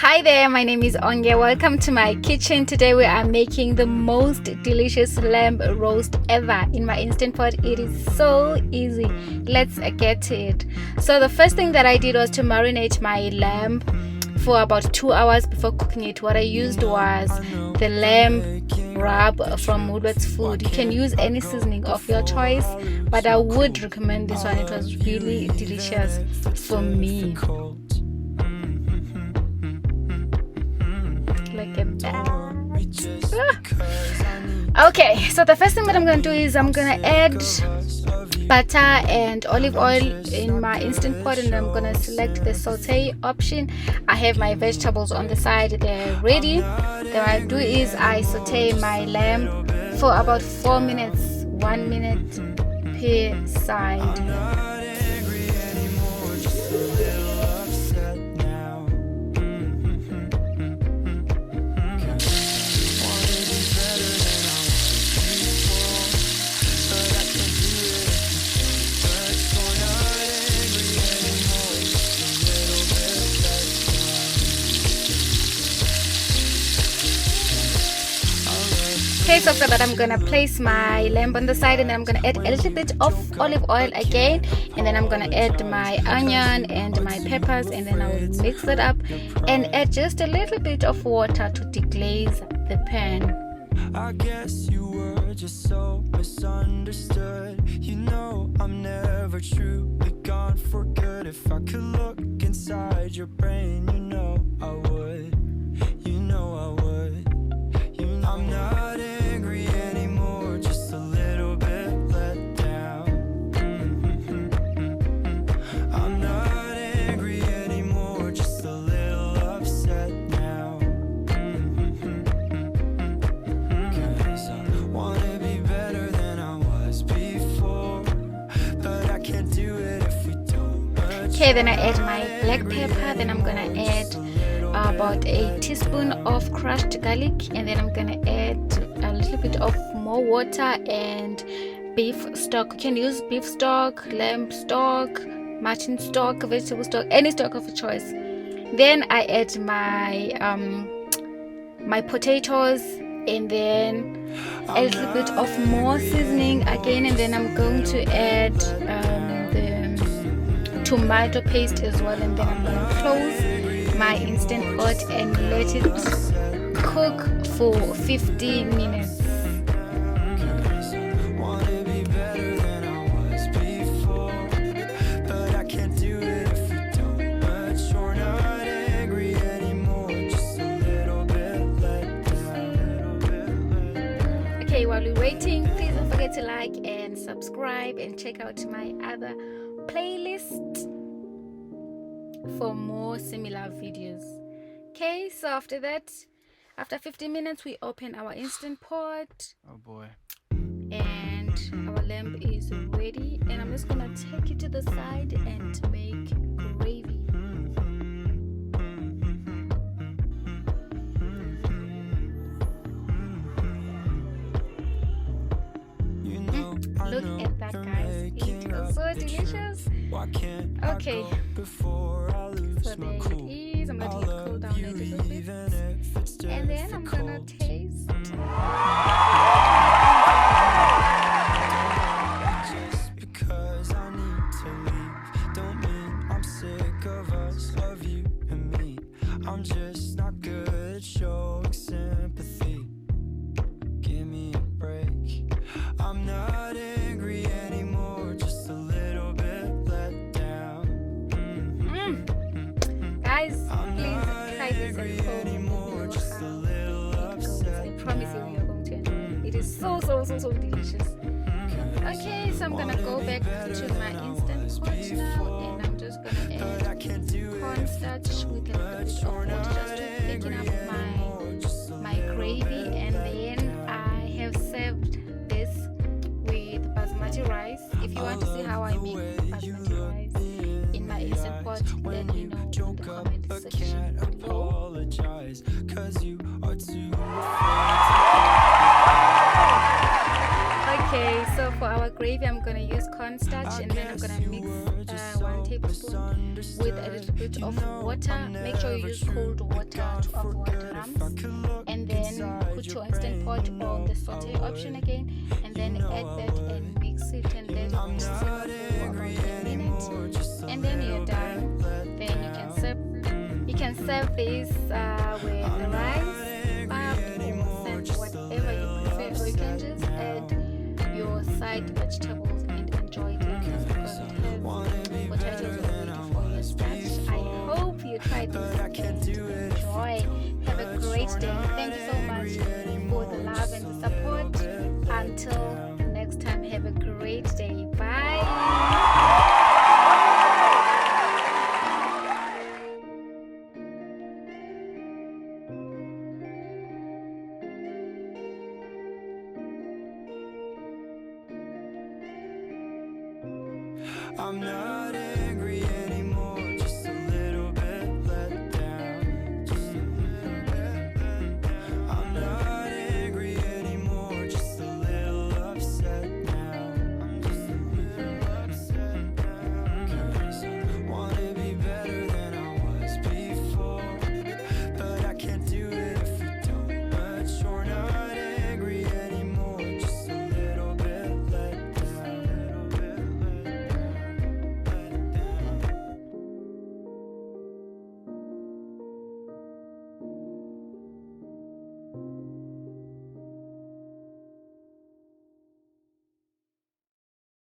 Hi there, my name is Onge. Welcome to my kitchen. Today we are making the most delicious lamb roast ever in my Instant Pot. It is so easy. Let's get to it. So the first thing that I did was to marinate my lamb for about 2 hours before cooking it. What I used was the lamb rub from Woodward's Food. You can use any seasoning of your choice, but I would recommend this one. It was really delicious for me. Look at that. Okay, so the first thing that I'm going to do is I'm going to add butter and olive oil in my Instant Pot, and I'm going to select the saute option. I have my vegetables on the side, they're ready. Then what I do is I saute my lamb for about 4 minutes, 1 minute per side. Okay, so for that I'm gonna place my lamb on the side, and then I'm gonna add a little bit of olive oil again, and then I'm gonna add my onion and my peppers, and then I will mix it up and add just a little bit of water to deglaze the pan. I guess you were just so misunderstood. You know I'm never truly gone for good. If I could look inside your brain, you know I would. You know I would. You know I'm not angry anymore, just a little bit let down. I'm not angry anymore, just a little upset now. Cause I wanna be better than I was before, but I can't do it if we don't. Okay, then I add my black pepper, then I'm gonna add about a teaspoon of crushed garlic, and then I'm gonna add a little bit of more water and beef stock. You can use beef stock, lamb stock, mutton stock, vegetable stock, any stock of your choice. Then I add my my potatoes, and then a little bit of more seasoning again, and then I'm going to add the tomato paste as well, and then I'm gonna close my Instant Pot and let it cook for 15 minutes. Okay, while we're waiting, please don't forget to like and subscribe and check out my other playlist for more similar videos. Okay, so after that, after 15 minutes, we open our Instant Pot. Oh boy. And our lamb is ready, and I'm just gonna take it to the side and make gravy. Look at that, guys. It was so delicious. Okay, so there it is. I'm gonna let it cool down a little bit, and then I'm gonna taste. Just because I need to leave don't mean I'm sick of us, of you and me. I'm just not good at showing sympathy. Give me a break. I'm not angry anymore, just a little bit let down. Guys, please try this at home. Just a little upset. I promise you, you're going to enjoy it. It is so delicious. Okay, so I'm gonna go back to my Instant Pot now, and I'm just gonna add cornstarch with a little bit of water just to thicken up my gravy, and then I have served this with basmati rice. If you want to see how I make basmati rice in my Instant Pot, let me know in the comment section below. Okay, so for our gravy, I'm gonna use cornstarch, and then I'm gonna mix 1 tablespoon with a little bit of water. Make sure you use cold water to avoid lumps, and then put your instant pot or the saute option again, and then add that and mix it, and then simmer for around a minute, and then you're done. Then you can serve this with rice, and whatever you prefer, or you can just add your side vegetables and enjoy it, because it has potatoes already for your starch. I hope you try this and enjoy. Have a great day. Thank you so much for the love and the support. Until next time, have a great day. Bye. I'm not